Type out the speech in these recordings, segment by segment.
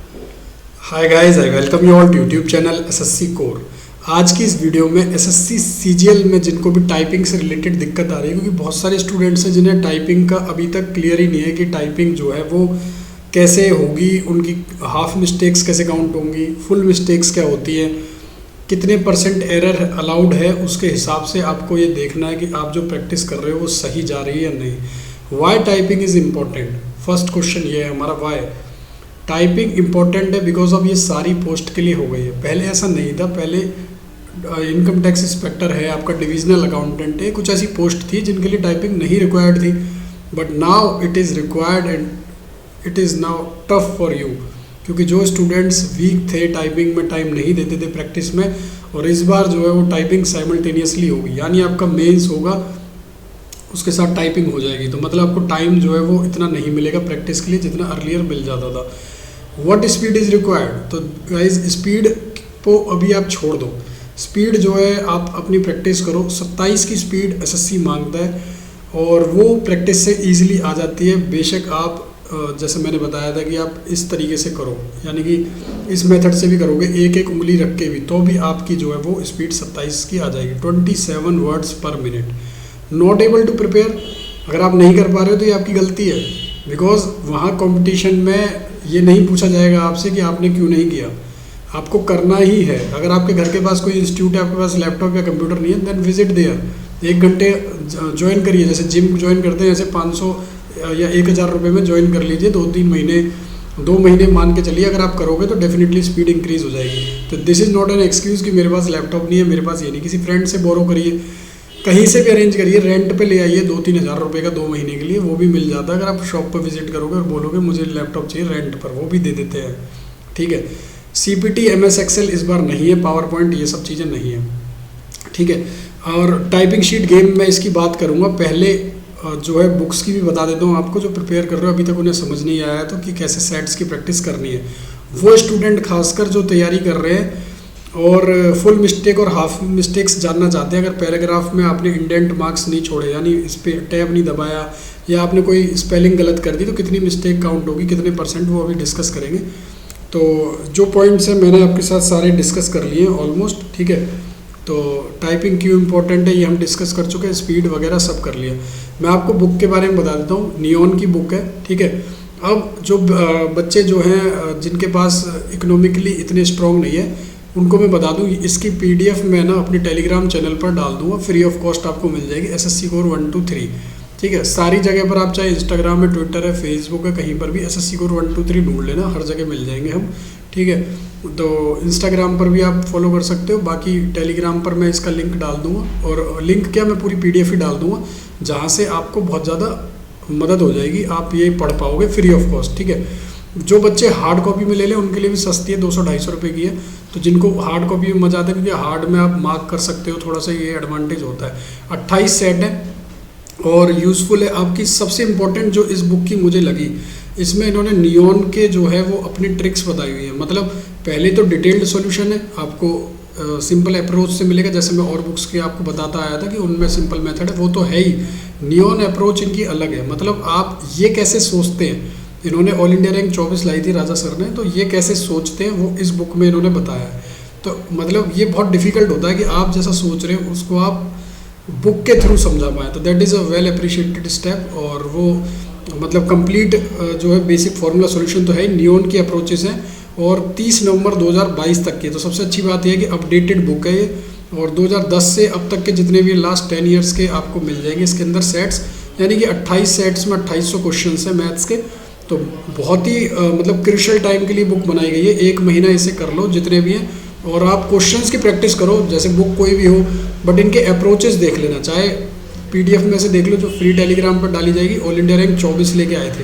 Hi guys, I welcome you all to YouTube channel SSC core. आज की इस video में एसएससी सीजीएल में जिनको भी टाइपिंग से रिलेटेड दिक्कत आ रही है, क्योंकि बहुत सारे स्टूडेंट्स हैं जिन्हें टाइपिंग का अभी तक क्लियर ही नहीं है कि टाइपिंग जो है वो कैसे होगी, उनकी हाफ मिस्टेक्स कैसे काउंट होंगी, फुल मिस्टेक्स क्या होती है, कितने परसेंट एरर अलाउड है, उसके हिसाब से आपको ये देखना है कि आप जो प्रैक्टिस कर रहे हो वो सही जा रही है या नहीं। Why typing is important, first question ये है हमारा। वाई टाइपिंग इम्पॉर्टेंट है बिकॉज अब ये सारी पोस्ट के लिए हो गई है। पहले ऐसा नहीं था। पहले इनकम टैक्स इंस्पेक्टर है, आपका डिविजनल अकाउंटेंट है, कुछ ऐसी पोस्ट थी जिनके लिए टाइपिंग नहीं रिक्वायर्ड थी, but now it is required and it is now tough for you, क्योंकि जो स्टूडेंट्स वीक थे, टाइपिंग में टाइम नहीं देते थे प्रैक्टिस में, और इस बार जो है वो टाइपिंग साइमल्टेनियसली होगी, यानी आपका मेंस होगा उसके साथ टाइपिंग हो जाएगी। तो मतलब आपको टाइम जो है वो इतना नहीं मिलेगा प्रैक्टिस के लिए जितना अर्लियर मिल जाता था। What speed is required? तो गाइज स्पीड को अभी आप छोड़ दो। स्पीड जो है आप अपनी प्रैक्टिस करो। 27 की स्पीड एसएससी मांगता है और वो प्रैक्टिस से ईजिली आ जाती है। बेशक आप जैसे मैंने बताया था कि आप इस तरीके से करो, यानी कि इस मेथड से भी करोगे, एक एक उंगली रख के भी, तो भी आपकी जो है वो स्पीड 27 की आ जाएगी। 27 words per minute. Not able to prepare, अगर आप नहीं कर पा रहे हो तो ये आपकी गलती है, बिकॉज वहाँ कंपटीशन में ये नहीं पूछा जाएगा आपसे कि आपने क्यों नहीं किया, आपको करना ही है। अगर आपके घर के पास कोई इंस्टीट्यूट है, आपके पास लैपटॉप या कंप्यूटर नहीं है, देन विजिट देयर। 1 घंटे ज्वाइन करिए, जैसे जिम ज्वाइन करते हैं, ऐसे 500 या 1000 रुपये में ज्वाइन कर लीजिए। 2 महीने मान के चलिए, अगर आप करोगे तो डेफिनेटली स्पीड इंक्रीज हो जाएगी। तो this is not an excuse कि मेरे पास लैपटॉप नहीं है, मेरे पास ये नहीं। किसी फ्रेंड से बोरो करिए, कहीं से भी अरेंज करिए, रेंट पे ले आइए 2-3 हज़ार रुपये का 2 महीने के लिए, वो भी मिल जाता है। अगर आप शॉप पर विजिट करोगे और बोलोगे मुझे लैपटॉप चाहिए रेंट पर, वो भी दे देते हैं। ठीक है। सीपीटी, एमएस एक्सेल इस बार नहीं है, पावर पॉइंट ये सब चीज़ें नहीं है। ठीक है। और टाइपिंग शीट गेम में इसकी बात करूँगा। पहले जो है बुक्स की भी बता देता हूँ आपको, जो प्रिपेयर कर रहे हो अभी तक उन्हें समझ नहीं आया तो कि कैसे सेट्स की प्रैक्टिस करनी है। वो स्टूडेंट खासकर जो तैयारी कर रहे हैं और फुल मिस्टेक और हाफ मिस्टेक्स जानना चाहते हैं, अगर पैराग्राफ में आपने इंडेंट मार्क्स नहीं छोड़े, यानी इस पर टैब नहीं दबाया, या आपने कोई स्पेलिंग गलत कर दी, तो कितनी मिस्टेक काउंट होगी, कितने परसेंट, वो अभी डिस्कस करेंगे। तो जो पॉइंट्स हैं मैंने आपके साथ सारे डिस्कस कर लिए हैं ऑलमोस्ट। ठीक है। तो टाइपिंग क्यों इंपॉर्टेंट है ये हम डिस्कस कर चुके हैं, स्पीड वगैरह सब कर लिया। मैं आपको बुक के बारे में बता देता हूँ। नियॉन की बुक है। ठीक है। अब जो बच्चे जो हैं जिनके पास इकोनॉमिकली इतने स्ट्रॉन्ग नहीं है, उनको मैं बता दूं, इसकी पीडीएफ मैं ना अपने टेलीग्राम चैनल पर डाल दूंगा, फ्री ऑफ कॉस्ट आपको मिल जाएगी। SSC core 1 2 3। ठीक है। सारी जगह पर आप चाहे इंस्टाग्राम है, ट्विटर है, फेसबुक है, कहीं पर भी एसएससी कोर 1 2 3 ढूंढ लेना, हर जगह मिल जाएंगे हम। ठीक है। तो इंस्टाग्राम पर भी आप फॉलो कर सकते हो, बाकी टेलीग्राम पर मैं इसका लिंक डाल दूंगा, और लिंक क्या, मैं पूरी पीडीएफ ही डाल दूंगा, जहाँ से आपको बहुत ज़्यादा मदद हो जाएगी, आप ये पढ़ पाओगे फ्री ऑफ कॉस्ट। ठीक है। जो बच्चे हार्ड कॉपी में ले लें उनके लिए भी सस्ती है, 200-250 रुपये की है। तो जिनको हार्ड कॉपी में मजा आता है, क्योंकि हार्ड में आप मार्क कर सकते हो, थोड़ा सा ये एडवांटेज होता है। 28 सेट है और यूज़फुल है आपकी। सबसे इम्पोर्टेंट जो इस बुक की मुझे लगी, इसमें इन्होंने नियॉन के जो है वो अपनी ट्रिक्स बताई हुई है। मतलब पहले तो डिटेल्ड सॉल्यूशन है, आपको सिंपल अप्रोच से मिलेगा, जैसे मैं और बुक्स के आपको बताता आया था कि उनमें सिंपल मेथड है, वो तो है ही। नियॉन अप्रोच इनकी अलग है। मतलब आप ये कैसे सोचते हैं, इन्होंने ऑल इंडिया रैंक 24 लाई थी राजा सर ने, तो ये कैसे सोचते हैं वो इस बुक में इन्होंने बताया है। तो मतलब ये बहुत डिफ़िकल्ट होता है कि आप जैसा सोच रहे हो उसको आप बुक के थ्रू समझा पाएँ, तो that is a well appreciated step. और वो मतलब कंप्लीट जो है बेसिक फार्मूला सॉल्यूशन तो है, नियॉन की अप्रोचेस हैं, और 30 नवंबर 2022 तक की। तो सबसे अच्छी बात यह है कि अपडेटेड बुक है ये, और 2010 से अब तक के जितने भी लास्ट 10 ईयर्स के आपको मिल जाएंगे इसके अंदर सेट्स, यानी कि 28 सेट्स में 2800 क्वेश्चन हैं मैथ्स के। तो बहुत ही मतलब क्रिशियल टाइम के लिए बुक बनाई गई है। 1 महीना इसे कर लो जितने भी हैं, और आप क्वेश्चंस की प्रैक्टिस करो, जैसे बुक कोई भी हो, बट इनके अप्रोचेस देख लेना। चाहे पीडीएफ में से देख लो जो फ्री टेलीग्राम पर डाली जाएगी, ऑल इंडिया रैंक 24 लेके आए थे।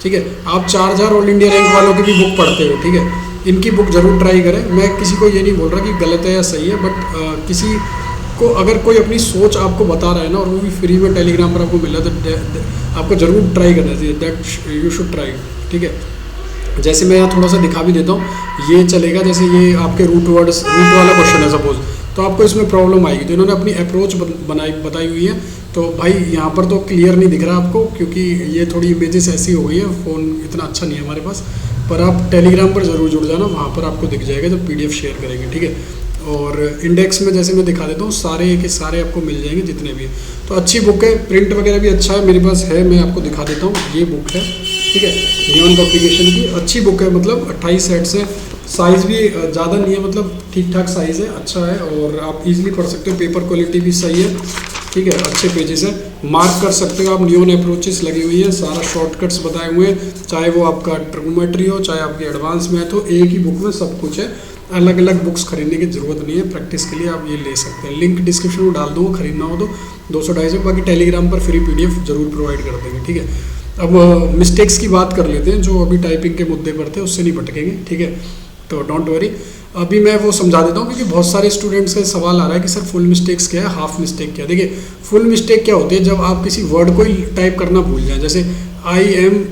ठीक है। आप 4000 ऑल इंडिया रैंक वालों की भी बुक पढ़ते हो। ठीक है। इनकी बुक ज़रूर ट्राई करें। मैं किसी को ये नहीं बोल रहा कि गलत है या सही है, बट किसी को अगर कोई अपनी सोच आपको बता रहा है ना, और वो भी फ्री में टेलीग्राम पर आपको मिला, तो आपको ज़रूर ट्राई करना चाहिए। That you should try. ठीक है। जैसे मैं यहाँ थोड़ा सा दिखा भी देता हूँ, ये चलेगा, जैसे ये आपके रूट वाला क्वेश्चन है सपोज, तो आपको इसमें प्रॉब्लम आएगी। तो इन्होंने अपनी अप्रोच बताई हुई है। तो भाई यहाँ पर तो क्लियर नहीं दिख रहा आपको, क्योंकि ये थोड़ी इमेजेस ऐसी हो गई है, फ़ोन इतना अच्छा नहीं है हमारे पास, पर आप टेलीग्राम पर ज़रूर जुड़ जाना, वहाँ पर आपको दिख जाएगा जब PDF शेयर करेंगे, ठीक है। और इंडेक्स में जैसे मैं दिखा देता हूँ, सारे के सारे आपको मिल जाएंगे जितने भी हैं। तो अच्छी बुक है, प्रिंट वगैरह भी अच्छा है, मेरे पास है, मैं आपको दिखा देता हूँ। ये बुक है, ठीक है, नियॉन पब्लिकेशन की अच्छी बुक है, मतलब 28 सेट्स हैं, साइज़ भी ज़्यादा नहीं है, मतलब ठीक ठाक साइज़ है, अच्छा है और आप इजीली पढ़ सकते हो। पेपर क्वालिटी भी सही है, ठीक है, अच्छे पेजेस हैं, मार्क कर सकते हो आप। नियॉन अप्रोचेस लगी हुई है, सारा शॉर्टकट्स बताए हुए हैं, चाहे वो आपका ट्रिग्नोमेट्री हो, चाहे आपकी एडवांस मैथ हो, एक ही बुक में सब कुछ है। अलग अलग बुक्स खरीदने की ज़रूरत नहीं है, प्रैक्टिस के लिए आप ये ले सकते हैं। लिंक डिस्क्रिप्शन में डाल दूँगा, खरीदना हो तो 200-250, बाकी टेलीग्राम पर फ्री PDF जरूर प्रोवाइड कर देंगे, ठीक है। अब मिस्टेक्स की बात कर लेते हैं, जो अभी टाइपिंग के मुद्दे पर थे, उससे नहीं भटकेंगे, ठीक है। तो डोंट वरी, अभी मैं वो समझा देता हूँ, क्योंकि बहुत सारे स्टूडेंट्स का सवाल आ रहा है कि सर फुल मिस्टेक्स क्या है, हाफ मिस्टेक क्या है। देखिए, फुल मिस्टेक क्या होती है, जब आप किसी वर्ड को ही टाइप करना भूल जाएं, जैसे आई एम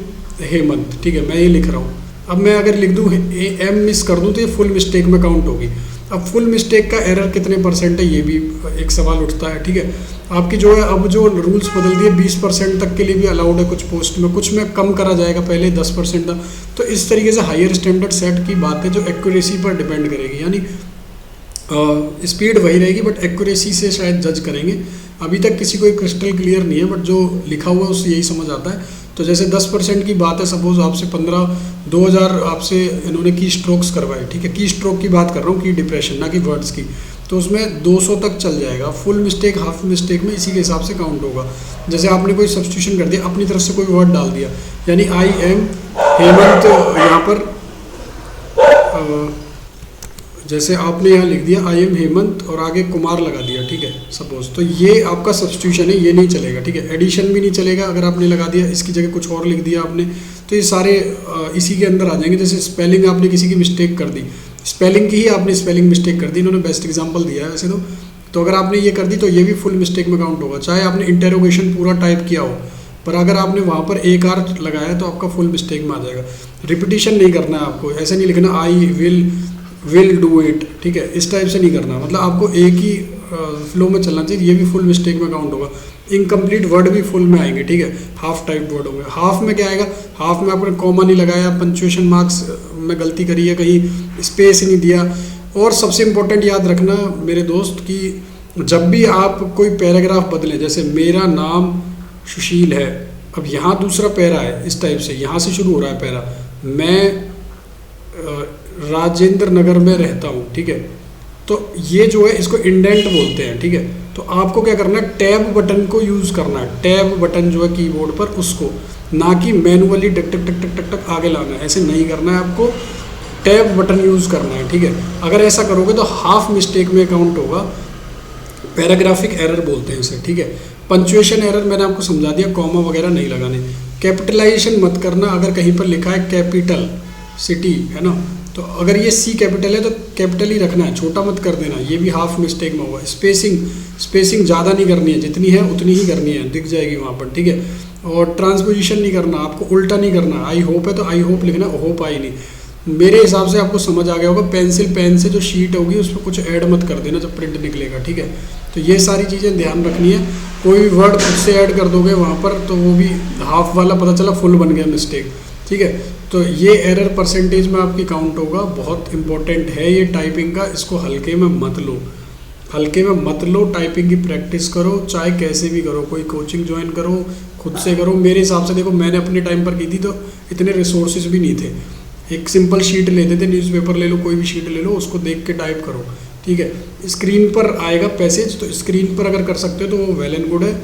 हेमंत, ठीक है, मैं ये लिख रहा हूँ, अब मैं अगर लिख दूँ एम मिस कर दूँ तो ये फुल मिस्टेक में काउंट होगी। अब फुल मिस्टेक का एरर कितने % है, ये भी एक सवाल उठता है, ठीक है। आपकी जो है, अब जो रूल्स बदल दिए, 20% तक के लिए भी अलाउड है कुछ पोस्ट में, कुछ में कम करा जाएगा, पहले 10% था। तो इस तरीके से हायर स्टैंडर्ड सेट की बात है, जो एक्यूरेसी पर डिपेंड करेगी, यानी स्पीड वही रहेगी बट एक्यूरेसी से शायद जज करेंगे। अभी तक किसी को क्रिस्टल क्लियर नहीं है, बट जो लिखा हुआ है उससे यही समझ आता है। तो जैसे 10% की बात है, सपोज आपसे 2000 आपसे इन्होंने की स्ट्रोक्स करवाए, ठीक है, की स्ट्रोक की बात कर रहा हूँ, की डिप्रेशन ना कि वर्ड्स की, तो उसमें 200 तक चल जाएगा। फुल मिस्टेक, हाफ मिस्टेक में इसी के हिसाब से काउंट होगा। जैसे आपने कोई सब्स्टिट्यूशन कर दिया, अपनी तरफ से कोई वर्ड डाल दिया, यानी आई एम हेमंत, यहाँ पर जैसे आपने यहाँ लिख दिया आई एम हेमंत और आगे कुमार लगा दिया, ठीक है, सपोज, तो ये आपका सब्स्टिट्यूशन है, ये नहीं चलेगा, ठीक है। एडिशन भी नहीं चलेगा अगर आपने लगा दिया, इसकी जगह कुछ और लिख दिया आपने, तो ये सारे इसी के अंदर आ जाएंगे। जैसे स्पेलिंग आपने किसी की मिस्टेक कर दी, स्पेलिंग की ही आपने स्पेलिंग मिस्टेक कर दी, इन्होंने बेस्ट एग्जाम्पल दिया है वैसे तो अगर आपने ये कर दी तो ये भी फुल मिस्टेक में काउंट होगा, चाहे आपने इंटेरोगेशन पूरा टाइप किया हो, पर अगर आपने वहाँ पर एक आर लगाया तो आपका फुल मिस्टेक में आ जाएगा। रिपीटिशन नहीं करना है आपको, ऐसे नहीं लिखना आई विल डू इट, ठीक है, इस टाइप से नहीं करना, मतलब आपको एक ही फ्लो में चलना चाहिए, ये भी फुल मिस्टेक में काउंट होगा। इनकम्प्लीट वर्ड भी फुल में आएंगे, ठीक है, हाफ टाइप वर्ड होंगे। हाफ में क्या आएगा, हाफ में आपने कॉमा नहीं लगाया, पंक्चुएशन मार्क्स में गलती करी है, कहीं स्पेस नहीं दिया। और सबसे इम्पोर्टेंट याद रखना मेरे दोस्त कि जब भी आप कोई पैराग्राफ बदलें, जैसे मेरा नाम सुशील है, अब यहाँ दूसरा पैरा है, इस टाइप से यहाँ से शुरू हो रहा है पैरा, मैं राजेंद्र नगर में रहता हूँ, ठीक है, तो ये जो है इसको इंडेंट बोलते हैं, ठीक है। तो आपको क्या करना है, टैब बटन को यूज़ करना है, टैब बटन जो है कीबोर्ड पर, उसको, ना कि मैनुअली टक टक टक टक टक टक आगे लाना है, ऐसे नहीं करना है, आपको टैब बटन यूज़ करना है, ठीक है। अगर ऐसा करोगे तो हाफ मिस्टेक में काउंट होगा, पैराग्राफिक एरर बोलते हैं इसे, ठीक है। पंक्चुएशन एरर मैंने आपको समझा दिया, कॉमा वगैरह नहीं लगाने। कैपिटलाइजेशन मत करना, अगर कहीं पर लिखा है कैपिटल सिटी है ना, तो अगर ये सी कैपिटल है तो कैपिटल ही रखना है, छोटा मत कर देना, ये भी हाफ मिस्टेक में होगा। स्पेसिंग ज़्यादा नहीं करनी है, जितनी है उतनी ही करनी है, दिख जाएगी वहाँ पर, ठीक है। और ट्रांसपोजिशन नहीं करना, आपको उल्टा नहीं करना, आई होप है तो आई होप लिखना, होप आई नहीं। मेरे हिसाब से आपको समझ आ गया होगा, पेंसिल पेन से जो शीट होगी उस पर कुछ ऐड मत कर देना जब प्रिंट निकलेगा, ठीक है। तो ये सारी चीज़ें ध्यान रखनी है, कोई भी वर्ड खुद से ऐड कर दोगे वहाँ पर तो वो भी हाफ वाला पता चला फुल बन गया मिस्टेक, ठीक है। तो ये एरर परसेंटेज में आपकी काउंट होगा, बहुत इंपॉर्टेंट है ये टाइपिंग का, इसको हल्के में मत लो, हल्के में मत लो। टाइपिंग की प्रैक्टिस करो, चाहे कैसे भी करो, कोई कोचिंग ज्वाइन करो, खुद से करो। मेरे हिसाब से देखो, मैंने अपने टाइम पर की थी तो इतने रिसोर्सेज भी नहीं थे, एक सिंपल शीट लेते थे, न्यूज़पेपर ले लो, कोई भी शीट ले लो, उसको देख के टाइप करो, ठीक है। स्क्रीन पर आएगा पैसेज, तो स्क्रीन पर अगर कर सकते हो तो वो वेल एंड गुड है,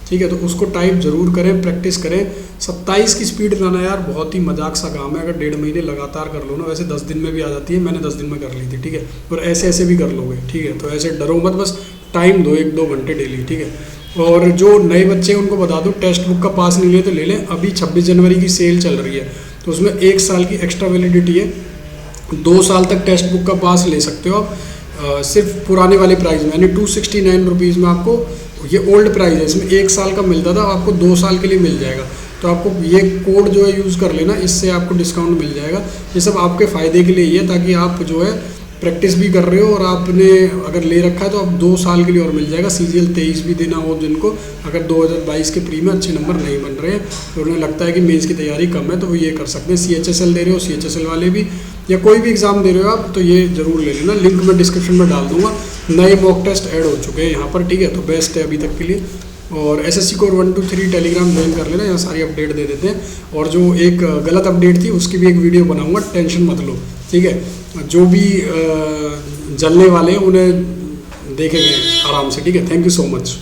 ठीक है। तो उसको टाइप जरूर करें, प्रैक्टिस करें। 27 की स्पीड लाना यार बहुत ही मजाक सा काम है, अगर 1.5 महीने लगातार कर लो ना, वैसे 10 दिन में भी आ जाती है, मैंने 10 दिन में कर ली थी, ठीक है। और ऐसे ऐसे भी कर लोगे, ठीक है। तो ऐसे डरो मत, बस टाइम दो 1-2 घंटे डेली, ठीक है। और जो नए बच्चे हैं उनको बता दो, टेक्स्ट बुक का पास नहीं ले तो ले लें, अभी 26 जनवरी की सेल चल रही है, तो उसमें 1 साल की एक्स्ट्रा वैलिडिटी है, 2 साल तक टेक्स्ट बुक का पास ले सकते हो आप, सिर्फ पुराने वाले प्राइस में, यानी 269 रुपीज़ में आपको, ये ओल्ड प्राइस है, इसमें 1 साल का मिलता था, आपको 2 साल के लिए मिल जाएगा। तो आपको ये कोड जो है यूज़ कर लेना, इससे आपको डिस्काउंट मिल जाएगा। ये सब आपके फ़ायदे के लिए ही है, ताकि आप जो है प्रैक्टिस भी कर रहे हो और आपने अगर ले रखा है तो अब 2 साल के लिए और मिल जाएगा। CGL 23 भी देना हो जिनको, अगर 2022 के प्री में अच्छे नंबर नहीं बन रहे हैं तो उन्हें लगता है कि मेंस की तैयारी कम है तो वो ये कर सकते हैं। CHSL दे रहे हो, CHSL वाले भी, या कोई भी एग्ज़ाम दे रहे हो आप, तो ये ज़रूर ले लेना। लिंक मैं डिस्क्रिप्शन में डाल दूँगा। नए मॉक टेस्ट ऐड हो चुके हैं यहाँ पर, ठीक है, तो बेस्ट है अभी तक के लिए। और SSC कोर 1 2 3 टेलीग्राम ज्वाइन कर लेना, यहाँ सारी अपडेट दे देते हैं। और जो एक गलत अपडेट थी उसकी भी एक वीडियो बनाऊंगा, टेंशन मत लो, ठीक है। जो भी जलने वाले हैं उन्हें देखेंगे आराम से, ठीक है। Thank you so much.